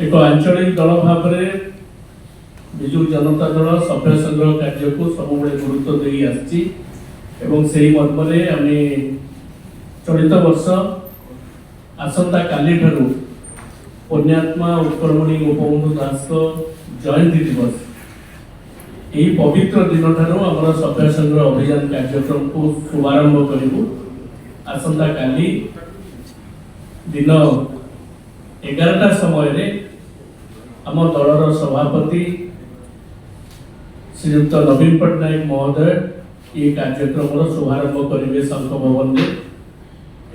एक आंचलिक दल भाव में विजु जनता दल सभ्य संग्रह कार्य को सब गुरुत्व दे आसी मर्म आम चलित वर्ष आसंता काली ठारू पुण्यात्मा उत्कलमणि गोपबंधु दास जयंती दिवस यही पवित्र दिन ठारू आम सभ्य संग्रह अभियान कार्यक्रम को शुभारंभ करूँ। आसंता काली दिन 11टा समय आम दलर सभापति श्रीयुक्त नवीन पट्टनायक महोदय ये कार्यक्रम शुभारंभ करेंगे संघ भवन में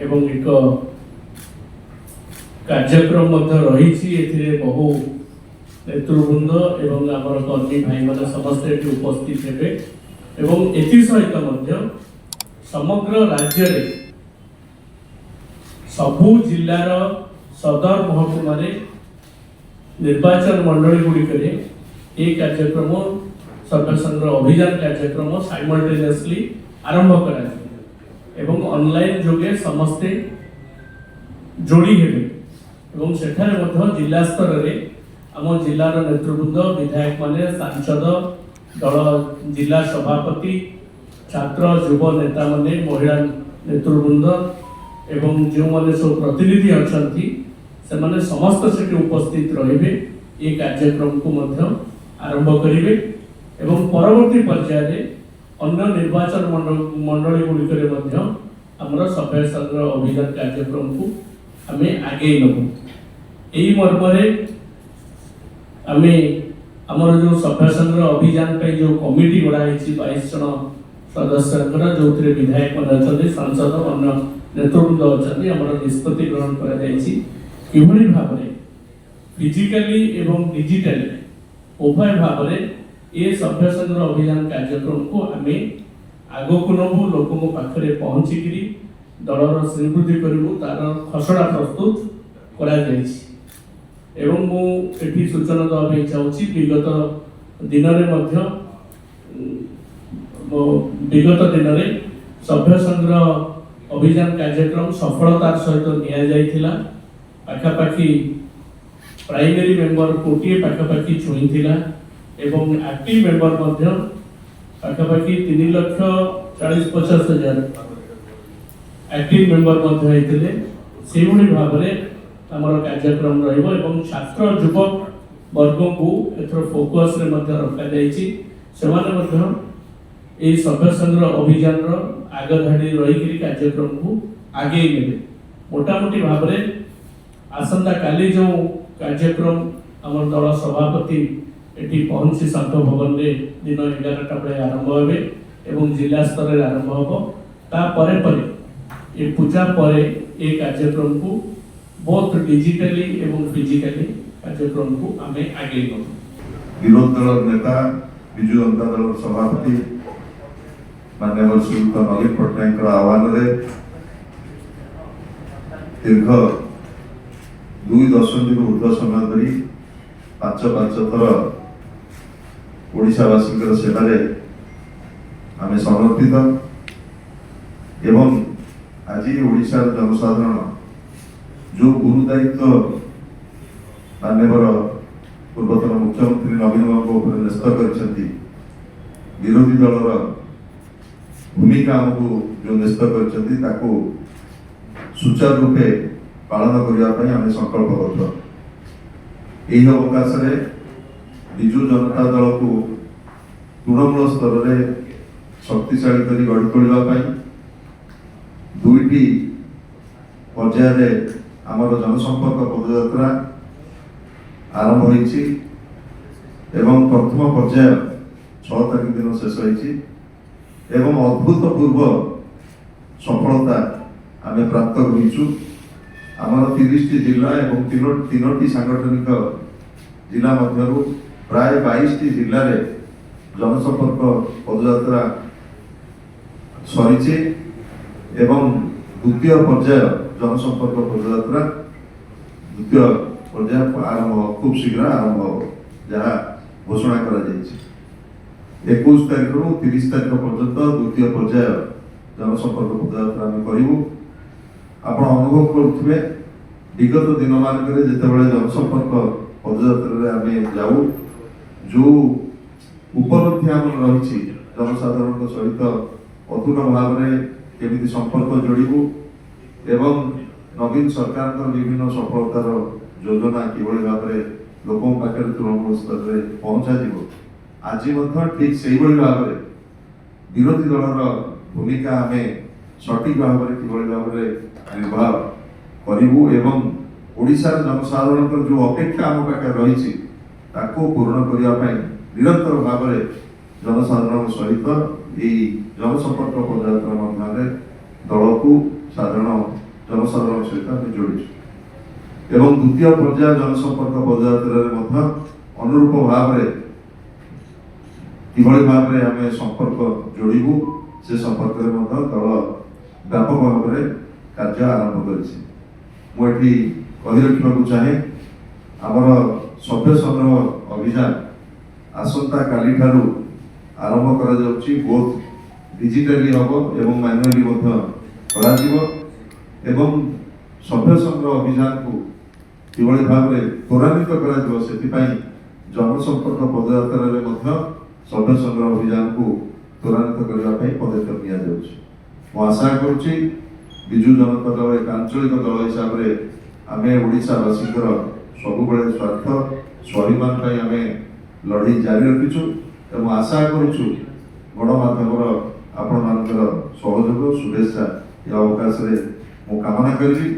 एवं एक कार्यक्रम रही बहु नेतृवृंद एवं आमर कर्मी भाई मैंने समस्ते उपस्थित हेबे एवं सहित समग्र राज्य रे सबु जिलार सदर महकुमा निर्वाचन मंडली गुड़िक ये कार्यक्रम सभ्य संग्रह अभियान कार्यक्रम साइमल्टेनियसली आरंभ करा ऑनलाइन जोगे समस्ते जोड़ी हेबे सेठारे जिला स्तर रे आम जिलार नेतृवृंद विधायक माने सांसद दल जिला सभापति छात्र युव नेता माने महिला नेतृवृंद एवं जो माने सब प्रतिनिधि अछंती से माने समस्त सेठी उपस्थित रहिबे ये कार्यक्रम को मध्य आरंभ करिवे एवं परवर्ती पर्याय अन्य निर्वाचन मंडली गुड़िक मध्य आमर सभ्य संग्रह अभियान कार्यक्रम को आमे आगे नबु। एई मर्मरे आमे आमर जो सभ्य संग्रह अभियान पे जो कमिटी गढ़ा 22 जन सदस्य जो विधायक मन अच्छा सांसद अन्य नेतृवृंद अच्छा आम निष्पत्ति ग्रहण कर भाव फिजिकली एवं डिजिटली उभय भाव ये सभ्य संग्रह अभियान कार्यक्रम को आम आग को नबू लोक पाखे पहुँचिक दलर श्रीवृद्धि करूँ तार खसड़ा प्रस्तुत कर सूचना देवाई चाहूँगी विगत दिन में सभ्य संग्रह अभियान कार्यक्रम सफलतार सहित निया पाखापाखि प्राइमरी मेंबर 20 पाखापाखि छुईला एवं एक्टिव मेंबर पाखापाखि 3,40,50,000 एक्टिव मेंबर से भाव में आमर कार्यक्रम रही छात्र युवक वर्ग को एथर फोकस रे रखा जाइए ये सभ्य संग्रह अभियान आग धाड़ी रही कार्यक्रम को आगे नेबे मोटामोटी भाव में आसंता काली जो कार्यक्रम आम दल सभापति एटी पहुंची संघ भवन में दिन 11टा बेले आरंभ हे एवं जिला स्तर में आरंभ हम तापर ये पूजा पर ये कार्यक्रम को बहुत डिजिटली एवं फिजिकली कार्यक्रम को आम आगे विरोध दल नेता विजु जनता दल सभापति माननीय श्रीयुक्त नवीन पट्टनायक आह्वान दीर्घ 2 दशंधि ऊर्ध्व समय धरी 5 थर ओडिशावासी सेवारे आम समर्पित एवं आज ओडिशार जनसाधारण जो गुरु दायित्व माननीय पूर्वतन मुख्यमंत्री नवीन बाबू न्यस्त कर विरोधी दलर भूमिका आमको जो न्यस्त कर सुचारू रूपे पालन करने आम संकल्पबद्ध यही अवकाश विजु जनता दल को तृणमूल स्तर में शक्तिशाली कर गढ़ी तोड़ापी 2टी पर्याय आमर जनसंपर्क पदयात्रा आरंभ होइछि एवं प्रथम पर्याय 6 तारीख दिन शेष होइछि एवं अभूतपूर्व सफलता आमे प्राप्त करिछु। आमर 30टी जिला एवं 3टी सांगठनिक जिला मध्यरु प्राय 22टी जिले में जनसंपर्क पदयात्रा सरीछि एवं द्वितीय पर्याय जनसंपर्क पदयात्रा द्वितीय पर्याय आरंभ खूब शीघ्र आरंभ हो जहाँ घोषणा करा 21 तारीख रु 30 तारीख पर्यंत द्वितीय पर्याय जनसंपर्क पदयात्रा आम करूँ। आप अनुभव करुवे विगत दिन मानक जिते जनसंपर्क पदयात्रा आम जाऊ जो उपलब्धि आम रही जनसाधारण सहित अतुट भाव में केमी संपर्क जोड़ू एवं नवीन सरकार विभिन्न सफलतार योजना किभली भाव में लोकों पाखे तृणमूल स्तर में पहुंचा आज ठीक से भाव में विरोधी दलर भूमिका आम सठिक भाव में किभली भाव में निर्वाह करूँ एवं ओडिशार जनसाधारण जो अपेक्षा आम पाखे रही पूर्ण करने निरंतर भाव में जनसाधारण सहित यही जनसंपर्क पदयात्रा माध्यम दल को साधारण जनसाधारण सहित आम जोड़ी एवं द्वितीय पर्याय जनसंपर्क पदयात्रा अनुरूप भाव में किभली भाव में आम संपर्क जोड़ू से संपर्क में दल व्यापक भाव में कार्य आरंभ करी कही रखा चाहे आमर सभ्य संग्रह अभियान आसंता काली ठारू आरंभ करा जाउछि बोथ डिजिटली हम एवं मैनुअली करा एवं सभ्य संग्रह अभियान को किभली भाव में त्वरान्वित करा जनसंपर्क पदयात्रा रे सभ्य संग्रह अभियान को त्वरान्वित करने पदक्षेप निया जाउछि मु आशा करुछि विजु जनता दल एक आंचलिक दल हिसाब से आम ओडिशावासी सब स्वार्थ स्वाभिमान आम लड़ाई जारी रखीचु एवं आशा करुचु गणमाध्यम आपण मान सहयोग शुभेच्छा यह अवकाश में मु कामना करी